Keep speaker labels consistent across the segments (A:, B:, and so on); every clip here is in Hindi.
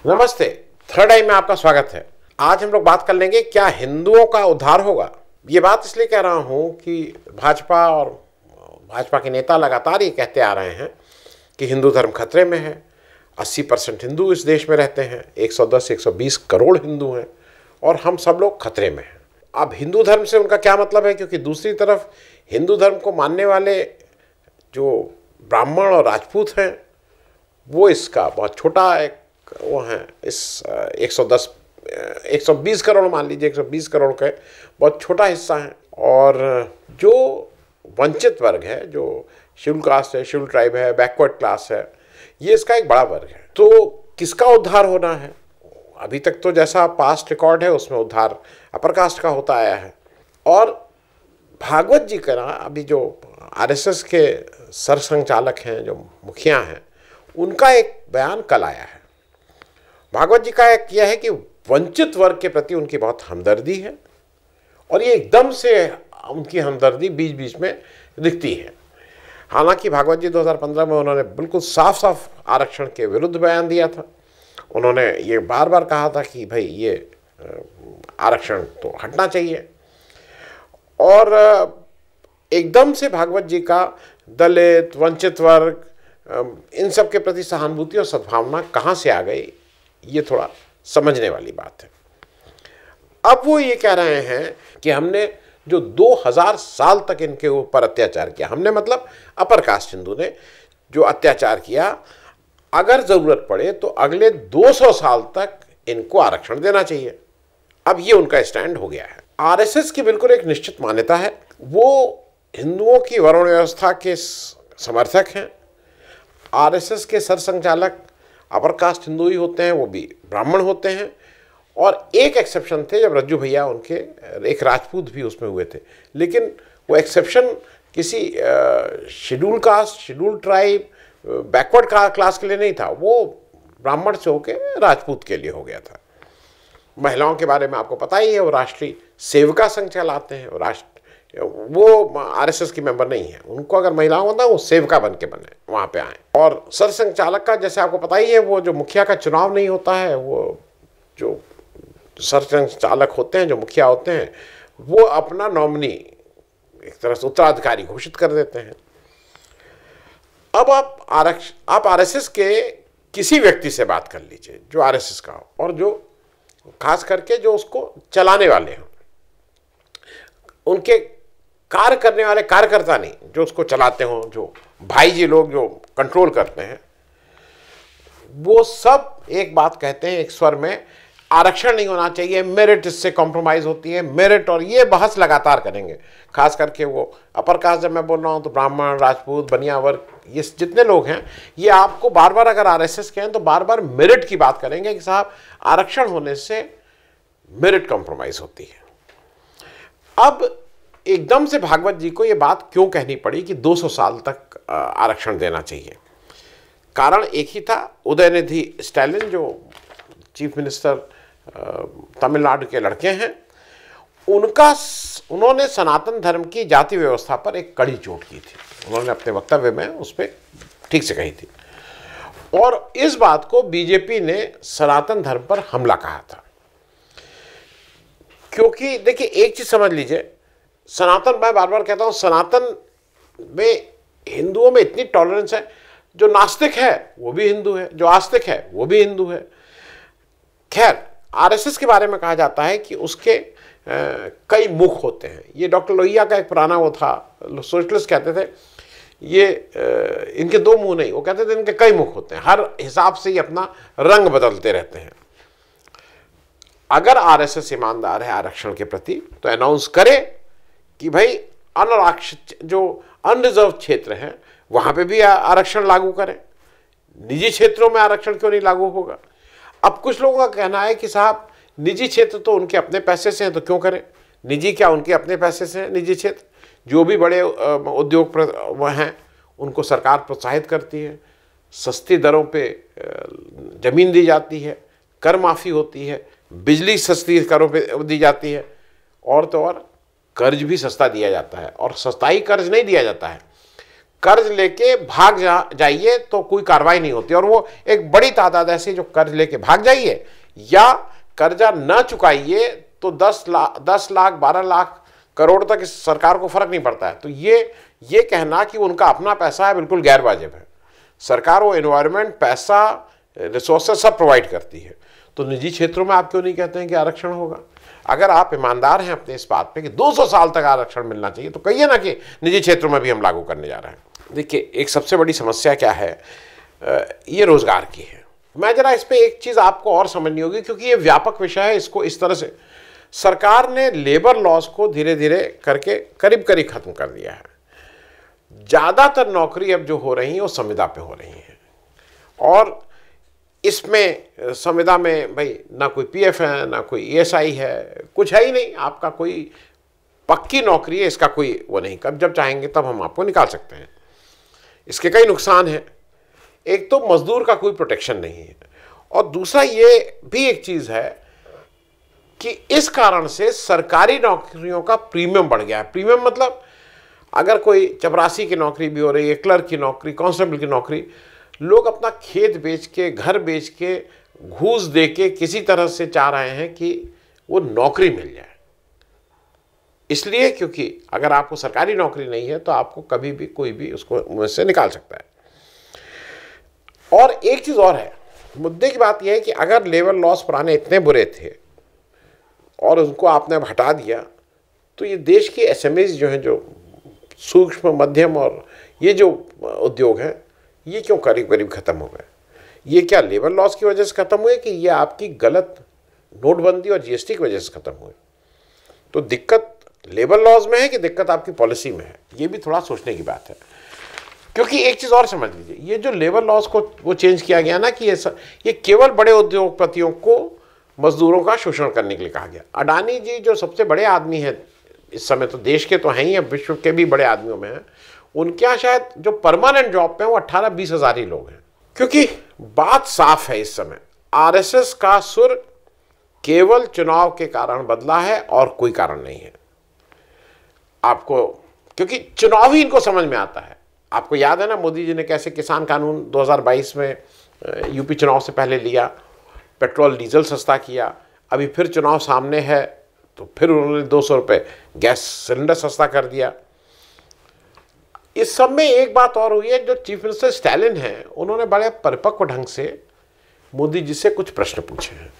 A: नमस्ते। थर्ड आई में आपका स्वागत है। आज हम लोग बात कर लेंगे क्या हिंदुओं का उद्धार होगा। ये बात इसलिए कह रहा हूं कि भाजपा के नेता लगातार ये कहते आ रहे हैं कि हिंदू धर्म खतरे में है। 80% हिंदू इस देश में रहते हैं, 110-120 करोड़ हिंदू हैं और हम सब लोग खतरे में हैं। अब हिंदू धर्म से उनका क्या मतलब है, क्योंकि दूसरी तरफ हिंदू धर्म को मानने वाले जो ब्राह्मण और राजपूत हैं वो इसका बहुत छोटा एक वो हैं। इस 120 करोड़, मान लीजिए 120 करोड़ का बहुत छोटा हिस्सा है। और जो वंचित वर्ग है, जो शेड्यूल कास्ट है, शेड्यूल ट्राइब है, बैकवर्ड क्लास है, ये इसका एक बड़ा वर्ग है। तो किसका उद्धार होना है? अभी तक तो जैसा पास्ट रिकॉर्ड है उसमें उद्धार अपर कास्ट का होता आया है। और भागवत जी का अभी जो आरएसएस के सरसंघचालक हैं, जो मुखिया हैं, उनका एक बयान कल आया है। भागवत जी का एक यह है कि वंचित वर्ग के प्रति उनकी बहुत हमदर्दी है और ये एकदम से उनकी हमदर्दी बीच बीच में दिखती है। हालांकि भागवत जी 2015 में उन्होंने बिल्कुल साफ साफ आरक्षण के विरुद्ध बयान दिया था। उन्होंने ये बार बार कहा था कि भाई ये आरक्षण तो हटना चाहिए। और एकदम से भागवत जी का दलित, वंचित वर्ग, इन सब के प्रति सहानुभूति और सद्भावना कहाँ से आ गई, ये थोड़ा समझने वाली बात है। अब वो ये कह रहे हैं कि हमने जो 2000 साल तक इनके ऊपर अत्याचार किया, हमने मतलब अपर कास्ट हिंदू ने जो अत्याचार किया, अगर ज़रूरत पड़े तो अगले 200 साल तक इनको आरक्षण देना चाहिए। अब ये उनका स्टैंड हो गया है। आरएसएस की बिल्कुल एक निश्चित मान्यता है, वो हिंदुओं की वर्ण व्यवस्था के समर्थक हैं। आरएसएस के सरसंघचालक अपर कास्ट हिंदू ही होते हैं, वो भी ब्राह्मण होते हैं। और एक एक्सेप्शन थे, जब रज्जू भैया उनके एक राजपूत भी उसमें हुए थे, लेकिन वो एक्सेप्शन किसी schedule caste, schedule tribe, backward class के लिए नहीं था, वो ब्राह्मण से होके राजपूत के लिए हो गया था। महिलाओं के बारे में आपको पता ही है, वो राष्ट्रीय सेविका संघ चलाते हैं। वो आरएसएस की मेंबर नहीं है, उनको अगर महिलाओं होता वो सेविका बन के बने वहाँ पे आए। और सरसंघचालक का जैसे आपको पता ही है, वो जो मुखिया का चुनाव नहीं होता है, वो जो सरसंघचालक होते हैं, जो मुखिया होते हैं, वो अपना नॉमिनी एक तरह से उत्तराधिकारी घोषित कर देते हैं। अब आप आरएसएस के किसी व्यक्ति से बात कर लीजिए जो आरएसएस का हो, और जो खास करके जो उसको चलाने वाले हों, उनके कार्य करने वाले कार्यकर्ता नहीं, जो उसको चलाते हों, जो भाई जी लोग जो कंट्रोल करते हैं, वो सब एक बात कहते हैं एक स्वर में, आरक्षण नहीं होना चाहिए, मेरिट इससे कॉम्प्रोमाइज़ होती है, मेरिट। और ये बहस लगातार करेंगे, खास करके वो अपर कास्ट जब मैं बोल रहा हूँ तो ब्राह्मण, राजपूत, बनिया वर्ग, ये जितने लोग हैं, ये आपको बार बार अगर आरएसएस के हैं तो बार बार मेरिट की बात करेंगे कि साहब आरक्षण होने से मेरिट कॉम्प्रोमाइज़ होती है। अब एकदम से भागवत जी को ये बात क्यों कहनी पड़ी कि 200 साल तक आरक्षण देना चाहिए? कारण एक ही था, उदयनिधि स्टैलिन जो चीफ मिनिस्टर तमिलनाडु के लड़के हैं, उन्होंने सनातन धर्म की जाति व्यवस्था पर एक कड़ी चोट की थी। उन्होंने अपने वक्तव्य में उस पर ठीक से कही थी। और इस बात को बीजेपी ने सनातन धर्म पर हमला कहा था। क्योंकि देखिए एक चीज समझ लीजिए, सनातन, मैं बार बार कहता हूं, सनातन में हिंदुओं में इतनी टॉलरेंस है, जो नास्तिक है वो भी हिंदू है, जो आस्तिक है वो भी हिंदू है। खैर, आरएसएस के बारे में कहा जाता है कि उसके कई मुख होते हैं। ये डॉक्टर लोहिया का एक पुराना वो था, सोशलिस्ट कहते थे, ये इनके दो मुंह नहीं, वो कहते थे इनके कई मुख होते हैं, हर हिसाब से ये अपना रंग बदलते रहते हैं। अगर आरएसएस ईमानदार है आरक्षण के प्रति तो अनाउंस करे कि भाई अनारक्षित जो अनरिजर्व क्षेत्र हैं वहां पे भी आरक्षण लागू करें, निजी क्षेत्रों में आरक्षण क्यों नहीं लागू होगा? अब कुछ लोगों का कहना है कि साहब निजी क्षेत्र तो उनके अपने पैसे से हैं तो क्यों करें? निजी क्या, उनके अपने पैसे से हैं निजी क्षेत्र? जो भी बड़े उद्योग हैं उनको सरकार प्रोत्साहित करती है, सस्ती दरों पे ज़मीन दी जाती है, कर माफ़ी होती है, बिजली सस्ती करों पे दी जाती है, और तो और कर्ज भी सस्ता दिया जाता है। और सस्ता ही कर्ज नहीं दिया जाता है, कर्ज लेके भाग जाइए तो कोई कार्रवाई नहीं होती, और वो एक बड़ी तादाद ऐसी जो कर्ज लेके भाग जाइए या कर्जा न चुकाइए तो 10 लाख 12 लाख करोड़ तक इस सरकार को फर्क नहीं पड़ता है। तो ये कहना कि उनका अपना पैसा है बिल्कुल गैर वाजिब है। सरकार वो एनवायरनमेंट, पैसा, रिसोर्सेस सब प्रोवाइड करती है। तो निजी क्षेत्रों में आप क्यों नहीं कहते हैं कि आरक्षण होगा? अगर आप ईमानदार हैं अपने इस बात पे कि 200 साल तक आरक्षण मिलना चाहिए, तो कहिए ना कि निजी क्षेत्रों में भी हम लागू करने जा रहे हैं। देखिए, एक सबसे बड़ी समस्या क्या है, ये रोजगार की है। मैं जरा इस पे एक चीज़ आपको और समझनी होगी, क्योंकि ये व्यापक विषय है। इसको इस तरह से सरकार ने लेबर लॉज को धीरे धीरे करके करीब करीब खत्म कर दिया है। ज़्यादातर नौकरी अब जो हो रही है वो संविदा पे हो रही है, और इसमें संविदा में भाई ना कोई पीएफ है, ना कोई ईएसआई है, कुछ है ही नहीं। आपका कोई पक्की नौकरी है, इसका कोई वो नहीं। कब जब चाहेंगे तब हम आपको निकाल सकते हैं। इसके कई नुकसान हैं। एक तो मजदूर का कोई प्रोटेक्शन नहीं है, और दूसरा ये भी एक चीज़ है कि इस कारण से सरकारी नौकरियों का प्रीमियम बढ़ गया है। प्रीमियम मतलब अगर कोई चपरासी की नौकरी भी हो रही है, क्लर्क की नौकरी, कांस्टेबल की नौकरी, लोग अपना खेत बेच के, घर बेच के, घूस दे के किसी तरह से चाह रहे हैं कि वो नौकरी मिल जाए। इसलिए क्योंकि अगर आपको सरकारी नौकरी नहीं है तो आपको कभी भी कोई भी उसको मुंह से निकाल सकता है। और एक चीज़ और है, मुद्दे की बात यह है कि अगर लेबर लॉस पुराने इतने बुरे थे और उनको आपने अब हटा दिया, तो ये देश की एसएमईज जो हैं, जो सूक्ष्म मध्यम और ये जो उद्योग हैं, ये क्यों करीब करीब ख़त्म हो गए? ये क्या लेबर लॉस की वजह से ख़त्म हुए कि ये आपकी गलत नोटबंदी और जीएसटी की वजह से ख़त्म हुए? तो दिक्कत लेबर लॉज में है कि दिक्कत आपकी पॉलिसी में है? ये भी थोड़ा सोचने की बात है। क्योंकि एक चीज़ और समझ लीजिए, ये जो लेबर लॉज को वो चेंज किया गया ना कि ये केवल बड़े उद्योगपतियों को मजदूरों का शोषण करने के लिए कहा गया। अडानी जी जो सबसे बड़े आदमी हैं इस समय, तो देश के तो हैं ही, अब विश्व के भी बड़े आदमियों में हैं, उनके यहाँ शायद जो परमानेंट जॉब पे हैं वो 18-20 हज़ार ही लोग हैं। क्योंकि बात साफ है, इस समय आरएसएस का सुर केवल चुनाव के कारण बदला है और कोई कारण नहीं है आपको, क्योंकि चुनाव ही इनको समझ में आता है। आपको याद है ना मोदी जी ने कैसे किसान कानून 2022 में यूपी चुनाव से पहले लिया, पेट्रोल डीजल सस्ता किया। अभी फिर चुनाव सामने है तो फिर उन्होंने 200 रुपये गैस सिलेंडर सस्ता कर दिया। इस सब में एक बात और हुई है, जो चीफ मिनिस्टर स्टालिन हैं उन्होंने बड़े परिपक्व ढंग से मोदी जी से कुछ प्रश्न पूछे हैं।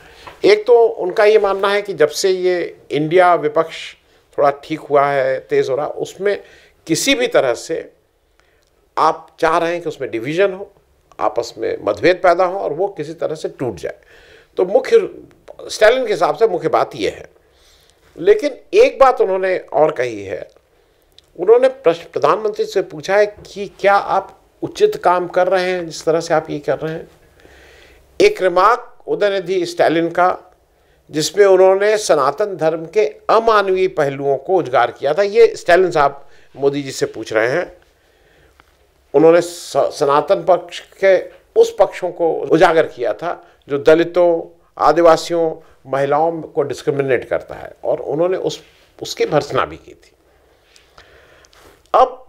A: एक तो उनका ये मानना है कि जब से ये इंडिया विपक्ष थोड़ा ठीक हुआ है, तेज़ हो रहा, उसमें किसी भी तरह से आप चाह रहे हैं कि उसमें डिवीज़न हो, आपस में मतभेद पैदा हो और वो किसी तरह से टूट जाए। तो मुख्य स्टालिन के हिसाब से मुख्य बात यह है। लेकिन एक बात उन्होंने और कही है, उन्होंने प्रधानमंत्री से पूछा है कि क्या आप उचित काम कर रहे हैं जिस तरह से आप ये कर रहे हैं। एक रिमार्क उदयनिधि स्टालिन का, जिसमें उन्होंने सनातन धर्म के अमानवीय पहलुओं को उजागर किया था। ये स्टालिन साहब मोदी जी से पूछ रहे हैं। उन्होंने सनातन पक्ष के उस पक्षों को उजागर किया था जो दलितों, आदिवासियों, महिलाओं को डिस्क्रिमिनेट करता है, और उन्होंने उसकी भर्त्सना भी की थी। अब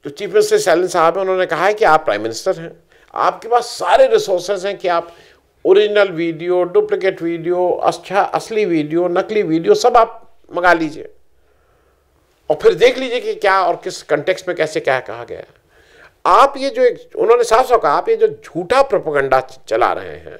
A: जो चीफ मिनिस्टर स्टालिन साहब हैं उन्होंने कहा है कि आप प्राइम मिनिस्टर हैं, आपके पास सारे रिसोर्सेज हैं कि आप ओरिजिनल वीडियो, डुप्लीकेट वीडियो, अच्छा असली वीडियो, नकली वीडियो सब आप मंगा लीजिए और फिर देख लीजिए कि क्या और किस कंटेक्स्ट में कैसे क्या कहा गया है। आप ये जो उन्होंने साफ साफ कहा, आप ये जो झूठा प्रोपेगेंडा चला रहे हैं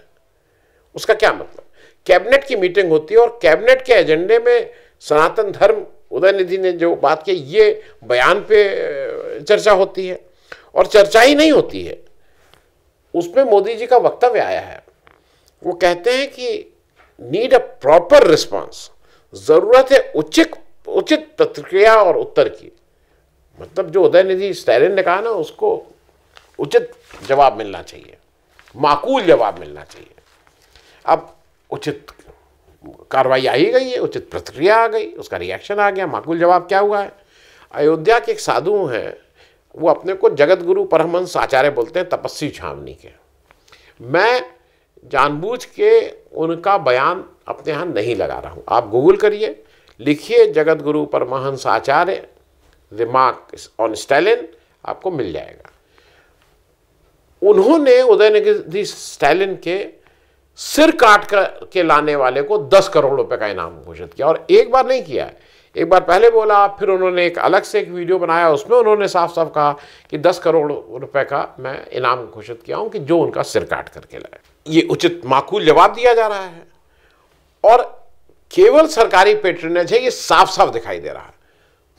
A: उसका क्या मतलब? कैबिनेट की मीटिंग होती है और कैबिनेट के एजेंडे में सनातन धर्म, उदयनिधि ने जो बात की, ये बयान पे चर्चा होती है, और चर्चा ही नहीं होती है, उसमें मोदी जी का वक्तव्य आया है। वो कहते हैं कि नीड अ प्रॉपर रिस्पॉन्स, ज़रूरत है उचित प्रतिक्रिया और उत्तर की। मतलब जो उदयनिधि स्टालिन ने कहा ना, उसको उचित जवाब मिलना चाहिए, माकूल जवाब मिलना चाहिए। अब उचित कार्रवाई आ ही गई है, उचित प्रतिक्रिया आ गई, उसका रिएक्शन आ गया, माकूल जवाब क्या हुआ है? अयोध्या के एक साधु हैं, वो अपने को जगत गुरु परमहंस आचार्य बोलते हैं, तपस्वी छावनी के। मैं जानबूझ के उनका बयान अपने यहाँ नहीं लगा रहा हूँ। आप गूगल करिए, लिखिए जगत गुरु परमहंस आचार्य रिमार्क ऑन स्टालिन, आपको मिल जाएगा। उन्होंने उदयनिधि स्टैलिन के सिर काट के लाने वाले को 10 करोड़ रुपए का इनाम घोषित किया, और एक बार नहीं किया, एक बार पहले बोला, फिर उन्होंने एक अलग से एक वीडियो बनाया, उसमें उन्होंने साफ साफ कहा कि 10 करोड़ रुपए का मैं इनाम घोषित किया हूं कि जो उनका सिर काट करके लाए। ये उचित माकूल जवाब दिया जा रहा है, और केवल सरकारी पेट्रोनेज है, ये साफ साफ दिखाई दे रहा है।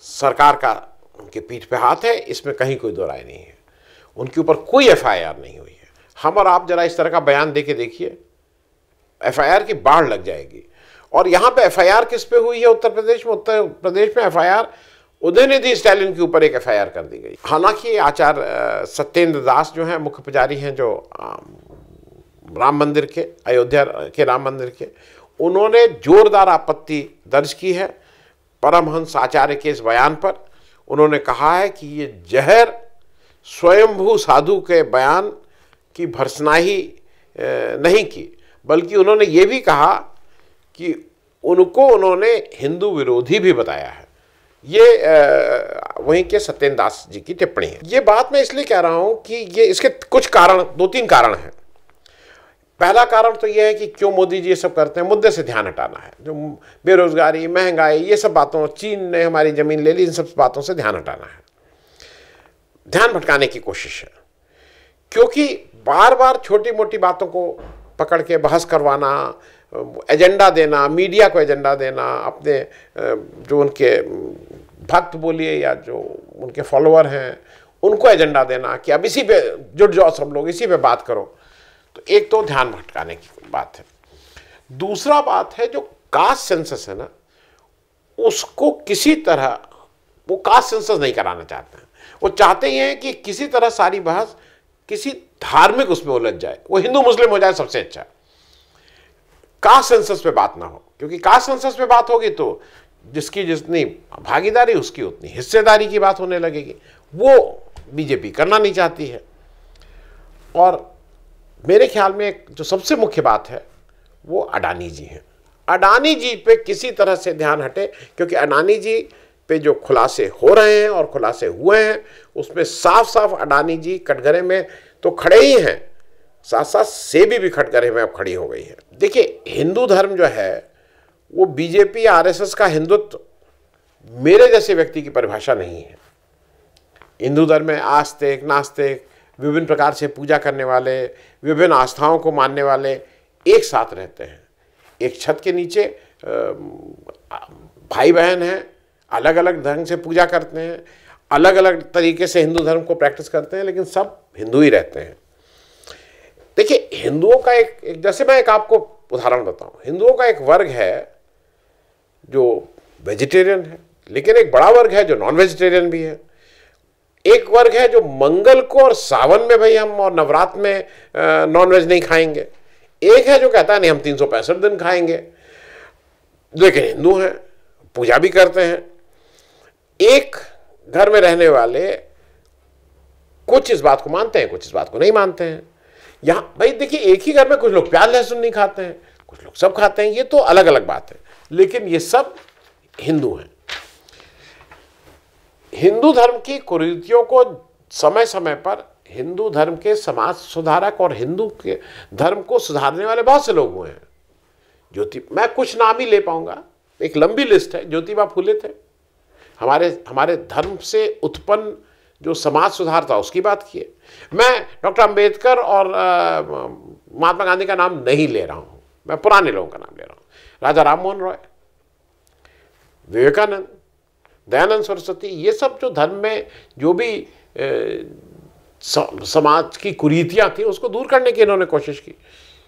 A: सरकार का उनके पीठ पे हाथ है, इसमें कहीं कोई दो राय नहीं है। उनके ऊपर कोई एफआईआर नहीं हुई है। हम और आप जरा इस तरह का बयान देके देखिए, एफआईआर की बाढ़ लग जाएगी। और यहां पे एफआईआर किस पे हुई है? उत्तर प्रदेश में। उत्तर प्रदेश में एफआईआर उदयनिधि स्टैलिन के ऊपर एक एफआईआर कर दी गई। हालांकि आचार्य सत्येंद्र दास जो हैं, मुख्य पुजारी हैं जो राम मंदिर के, अयोध्या के राम मंदिर के, उन्होंने जोरदार आपत्ति दर्ज की है परमहंस आचार्य के इस बयान पर। उन्होंने कहा है कि ये जहर स्वयंभू साधु के बयान की भर्त्सनाही नहीं की, बल्कि उन्होंने ये भी कहा कि उनको उन्होंने हिंदू विरोधी भी बताया है। ये वहीं के सत्येंद्र दास जी की टिप्पणी है। ये बात मैं इसलिए कह रहा हूं कि ये इसके कुछ कारण, 2-3 कारण हैं। पहला कारण तो यह है कि क्यों मोदी जी ये सब करते हैं, मुद्दे से ध्यान हटाना है। जो बेरोजगारी, महंगाई, ये सब बातों, चीन ने हमारी जमीन ले ली, इन सब बातों से ध्यान हटाना है, ध्यान भटकाने की कोशिश है। क्योंकि बार बार छोटी मोटी बातों को पकड़ के बहस करवाना, एजेंडा देना, मीडिया को एजेंडा देना, अपने जो उनके भक्त बोलिए या जो उनके फॉलोअर हैं उनको एजेंडा देना कि अब इसी पे जुट जाओ सब लोग, इसी पे बात करो। तो एक तो ध्यान भटकाने की बात है। दूसरा बात है जो कास्ट सेंसस है ना, उसको किसी तरह वो कास्ट सेंसस नहीं कराना चाहते हैं। वो चाहते ही हैं कि किसी तरह सारी बहस किसी धार्मिक उसमें उलझ जाए, वो हिंदू मुस्लिम हो जाए सबसे अच्छा, कास्ट सेंसस पे बात ना हो। क्योंकि कास्ट सेंसस पे बात होगी तो जिसकी जितनी भागीदारी उसकी उतनी हिस्सेदारी की बात होने लगेगी। वो बीजेपी करना नहीं चाहती है। और मेरे ख्याल में एक जो सबसे मुख्य बात है वो अडानी जी हैं। अडानी जी पे किसी तरह से ध्यान हटे, क्योंकि अडानी जी पे जो खुलासे हो रहे हैं और खुलासे हुए हैं उसमें साफ साफ अडानी जी कटघरे में तो खड़े ही हैं, साथ साथ सेबी भी कटघरे में अब खड़ी हो गई है। देखिए, हिंदू धर्म जो है वो बीजेपी या आरएसएस का हिंदुत्व मेरे जैसे व्यक्ति की परिभाषा नहीं है। हिंदू धर्म में आस्तिक, नास्तिक, विभिन्न प्रकार से पूजा करने वाले, विभिन्न आस्थाओं को मानने वाले एक साथ रहते हैं, एक छत के नीचे भाई बहन हैं, अलग अलग ढंग से पूजा करते हैं, अलग अलग तरीके से हिंदू धर्म को प्रैक्टिस करते हैं, लेकिन सब हिंदू ही रहते हैं। देखिए, हिंदुओं का एक जैसे मैं एक आपको उदाहरण बताऊं, हिंदुओं का एक वर्ग है जो वेजिटेरियन है, लेकिन एक बड़ा वर्ग है जो नॉन वेजिटेरियन भी है। एक वर्ग है जो मंगल को और सावन में भाई हम और नवरात्र में नॉन वेज नहीं खाएंगे। एक है जो कहता है नहीं हम 365 दिन खाएंगे, लेकिन हिंदू हैं, पूजा भी करते हैं। एक घर में रहने वाले कुछ इस बात को मानते हैं, कुछ इस बात को नहीं मानते हैं। यहां भाई देखिए, एक ही घर में कुछ लोग प्याज लहसुन नहीं खाते हैं, कुछ लोग सब खाते हैं, ये तो अलग अलग बात है, लेकिन ये सब हिंदू हैं। हिंदू धर्म की कुरीतियों को समय समय पर हिंदू धर्म के समाज सुधारक और हिंदू के धर्म को सुधारने वाले बहुत से लोग हुए हैं। मैं कुछ नाम ही ले पाऊंगा, एक लंबी लिस्ट है। ज्योतिबा फूले थे, हमारे धर्म से उत्पन्न जो समाज सुधार था उसकी बात की है। मैं डॉक्टर अंबेडकर और महात्मा गांधी का नाम नहीं ले रहा हूं, मैं पुराने लोगों का नाम ले रहा हूं। राजा राम मोहन रॉय, विवेकानंद, दयानंद सरस्वती, ये सब जो धर्म में जो भी समाज की कुरीतियां थी उसको दूर करने की इन्होंने कोशिश की।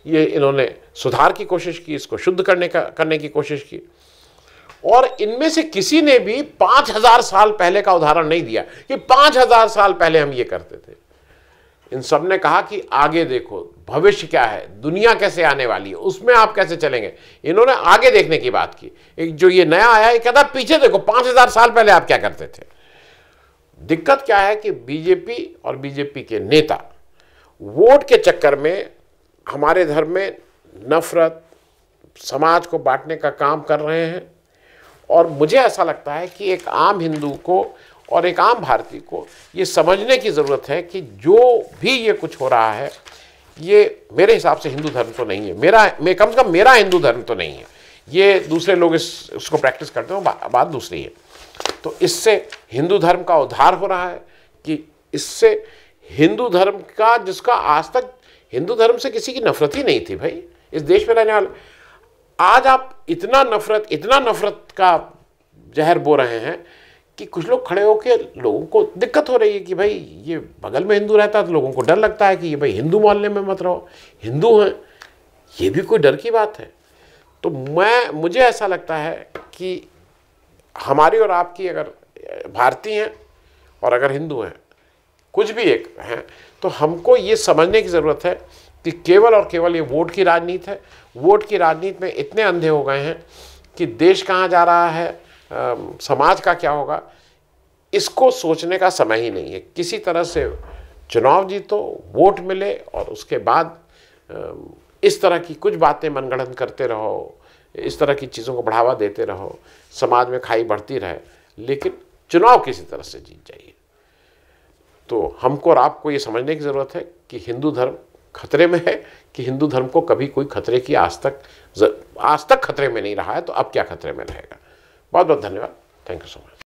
A: ये इन्होंने सुधार की कोशिश की, इसको शुद्ध करने की कोशिश की। और इनमें से किसी ने भी 5000 साल पहले का उदाहरण नहीं दिया कि 5000 साल पहले हम ये करते थे। इन सब ने कहा कि आगे देखो, भविष्य क्या है, दुनिया कैसे आने वाली है, उसमें आप कैसे चलेंगे। इन्होंने आगे देखने की बात की। एक जो ये नया आया है कहता पीछे देखो 5000 साल पहले आप क्या करते थे। दिक्कत क्या है कि बीजेपी और बीजेपी के नेता वोट के चक्कर में हमारे धर्म में नफरत, समाज को बांटने का काम कर रहे हैं। और मुझे ऐसा लगता है कि एक आम हिंदू को और एक आम भारतीय को ये समझने की ज़रूरत है कि जो भी ये कुछ हो रहा है ये मेरे हिसाब से हिंदू धर्म तो नहीं है, मैं कम से कम मेरा हिंदू धर्म तो नहीं है। ये दूसरे लोग इसको प्रैक्टिस करते हो, बात दूसरी है। तो इससे हिंदू धर्म का उद्धार हो रहा है कि इससे हिंदू धर्म का, जिसका आज तक हिंदू धर्म से किसी की नफरत ही नहीं थी भाई इस देश में रहने वाले, आज आप इतना नफरत का जहर बो रहे हैं कि कुछ लोग खड़े होकर लोगों को दिक्कत हो रही है कि भाई ये बगल में हिंदू रहता है तो लोगों को डर लगता है कि ये भाई हिंदू मोहल्ले में मत रहो, हिंदू हैं, ये भी कोई डर की बात है। तो मुझे ऐसा लगता है कि हमारी और आपकी, अगर भारतीय हैं और अगर हिंदू हैं, कुछ भी एक हैं, तो हमको ये समझने की ज़रूरत है कि केवल और केवल ये वोट की राजनीति है। वोट की राजनीति में इतने अंधे हो गए हैं कि देश कहाँ जा रहा है, समाज का क्या होगा, इसको सोचने का समय ही नहीं है। किसी तरह से चुनाव जीतो, वोट मिले और उसके बाद इस तरह की कुछ बातें मनगढ़ंत करते रहो, इस तरह की चीज़ों को बढ़ावा देते रहो, समाज में खाई बढ़ती रहे, लेकिन चुनाव किसी तरह से जीत जाइए। तो हमको और आपको ये समझने की ज़रूरत है कि हिंदू धर्म खतरे में है, कि हिंदू धर्म को कभी कोई खतरे की आज तक खतरे में नहीं रहा है, तो अब क्या खतरे में रहेगा। बहुत बहुत धन्यवाद। Thank you so much.